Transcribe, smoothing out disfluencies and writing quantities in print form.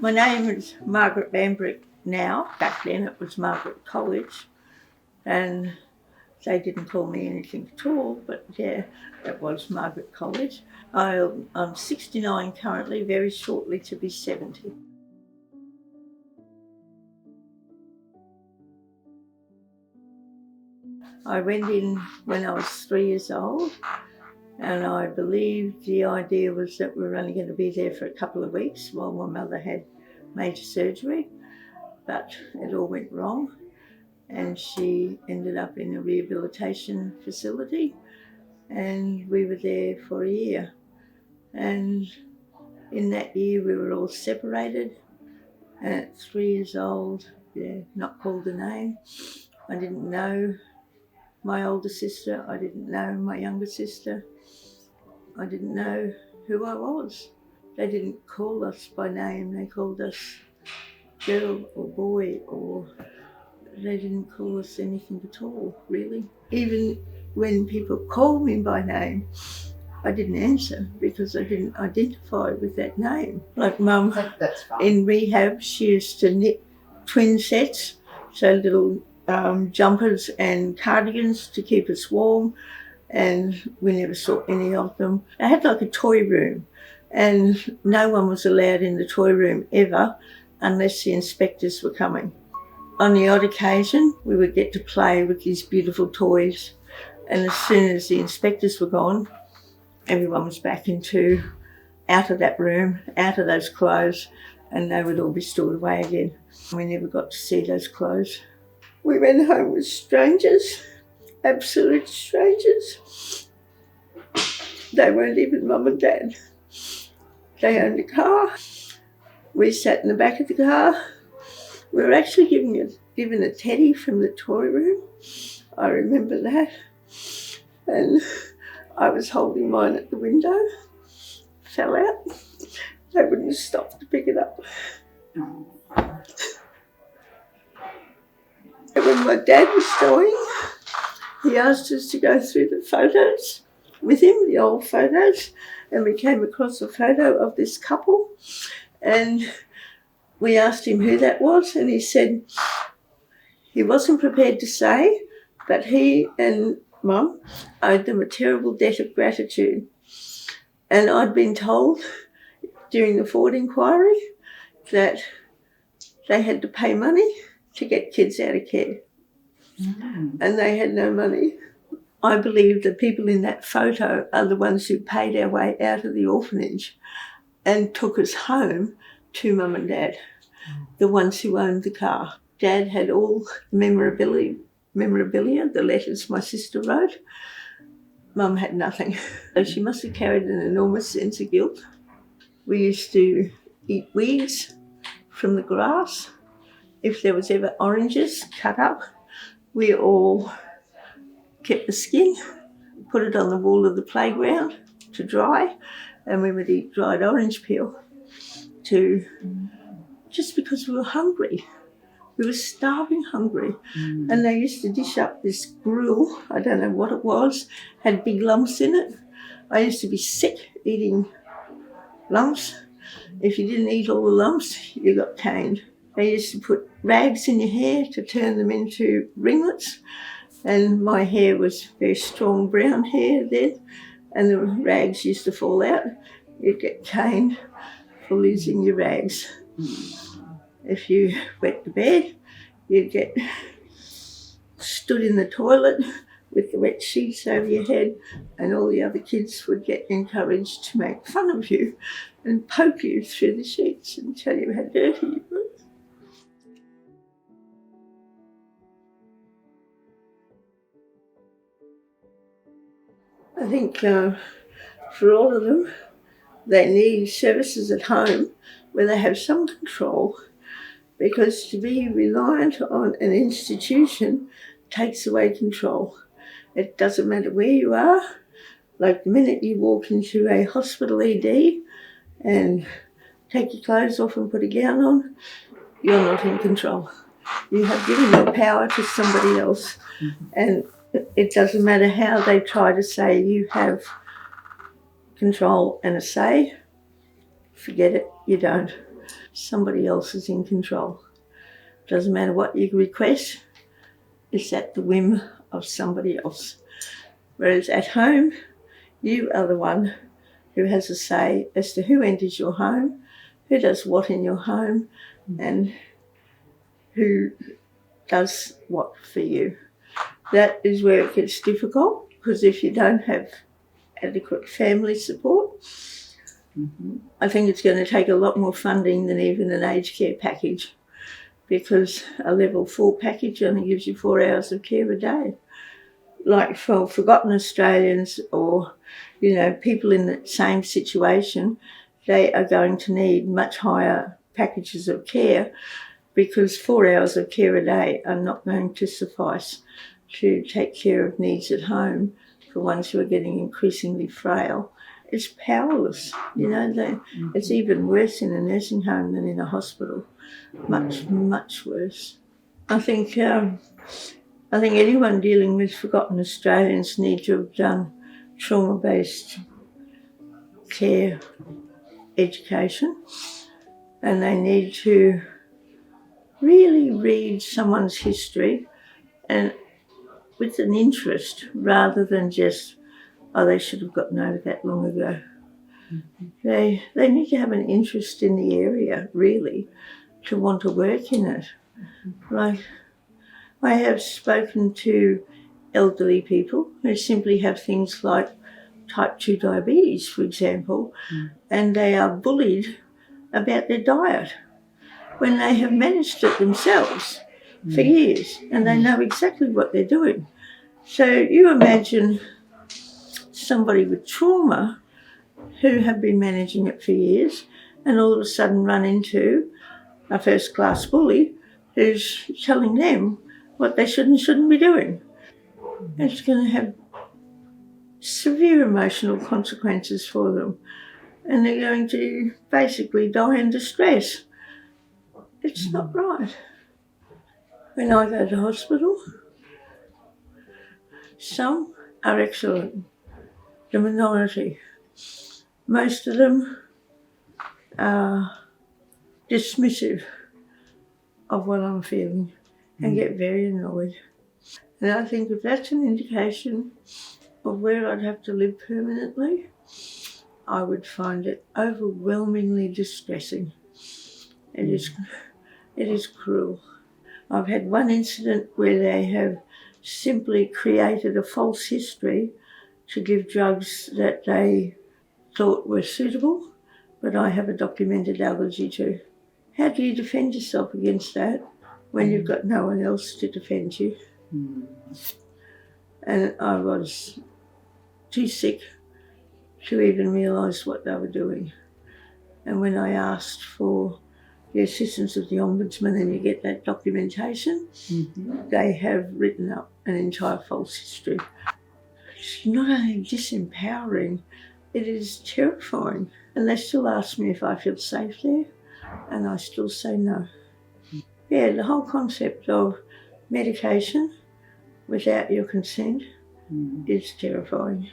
My name is Margaret now. Back then it was Margaret College, and they didn't call me anything at all, but yeah, it was Margaret College. I'm 69 currently, very shortly to be 70. I went in when I was 3 years old, and I believe the idea was that we were only going to be there for a couple of weeks while my mother had major surgery, but it all went wrong, and she ended up in a rehabilitation facility, and we were there for a year. And in that year we were all separated, and at 3 years old, not called a name. I didn't know my older sister, I didn't know my younger sister, I didn't know who I was. They didn't call us by name, they called us girl or boy, or they didn't call us anything at all, really. Even when people called me by name, I didn't answer because I didn't identify with that name. Like Mum, in rehab, she used to knit twin sets, so little jumpers and cardigans to keep us warm, and we never saw any of them. I had like a toy room, and no one was allowed in the toy room ever unless the inspectors were coming. On the odd occasion, we would get to play with these beautiful toys, and as soon as the inspectors were gone, everyone was back out of that room, out of those clothes, and they would all be stored away again. We never got to see those clothes. We went home with strangers, absolute strangers. They weren't even Mum and Dad. They owned a car. We sat in the back of the car. We were actually given a teddy from the toy room. I remember that. And I was holding mine at the window, fell out. They wouldn't stop to pick it up. And when my dad was dying, he asked us to go through the photos with him, the old photos, and we came across a photo of this couple, and we asked him who that was, and he said he wasn't prepared to say, but he and Mum owed them a terrible debt of gratitude. And I'd been told during the Ford inquiry that they had to pay money to get kids out of care. And they had no money. I believe the people in that photo are the ones who paid our way out of the orphanage and took us home to Mum and Dad, the ones who owned the car. Dad had all memorabilia, the letters my sister wrote. Mum had nothing. So she must have carried an enormous sense of guilt. We used to eat weeds from the grass. If there was ever oranges cut up, we all kept the skin, put it on the wall of the playground to dry, and we would eat dried orange peel just because we were hungry. We were starving hungry. And they used to dish up this gruel, I don't know what it was, had big lumps in it. I used to be sick eating lumps. If you didn't eat all the lumps, you got caned. They used to put rags in your hair to turn them into ringlets, and my hair was very strong brown hair then, and the rags used to fall out. You'd get caned for losing your rags. If you wet the bed, you'd get stood in the toilet with the wet sheets over your head, and all the other kids would get encouraged to make fun of you and poke you through the sheets and tell you how dirty you were. I think for all of them, they need services at home where they have some control, because to be reliant on an institution takes away control. It doesn't matter where you are. Like the minute you walk into a hospital ED and take your clothes off and put a gown on, you're not in control. You have given your power to somebody else. And it doesn't matter how they try to say you have control and a say, forget it, you don't. somebody else is in control. Doesn't matter what you request, it's at the whim of somebody else. Whereas at home, you are the one who has a say as to who enters your home, who does what in your home, and who does what for you. That is where it gets difficult, because if you don't have adequate family support, I think it's going to take a lot more funding than even an aged care package, because a level 4 package only gives you 4 hours of care a day. Like for forgotten Australians or, people in the same situation, they are going to need much higher packages of care, because 4 hours of care a day are not going to suffice to take care of needs at home for ones who are getting increasingly frail. It's powerless. It's even worse in a nursing home than in a hospital. Much, much worse. I think anyone dealing with forgotten Australians need to have done trauma-based care education, and they need to really read someone's history and with an interest, rather than just, they should have gotten over that long ago. They need to have an interest in the area, really, to want to work in it. Like, I have spoken to elderly people who simply have things like type 2 diabetes, for example, and they are bullied about their diet when they have managed it themselves for years, and they know exactly what they're doing. So you imagine somebody with trauma who have been managing it for years and all of a sudden run into a first-class bully who's telling them what they should and shouldn't be doing. It's going to have severe emotional consequences for them, and they're going to basically die in distress. It's not right. When I go to hospital, some are excellent, the minority. Most of them are dismissive of what I'm feeling and get very annoyed. And I think if that's an indication of where I'd have to live permanently, I would find it overwhelmingly distressing. It is cruel. I've had one incident where they have simply created a false history to give drugs that they thought were suitable, but I have a documented allergy to. How do you defend yourself against that when you've got no one else to defend you? And I was too sick to even realise what they were doing. And when I asked for the assistance of the Ombudsman, and you get that documentation, they have written up an entire false history. It's not only disempowering, it is terrifying. And they still ask me if I feel safe there, and I still say no. Yeah, the whole concept of medication without your consent is terrifying.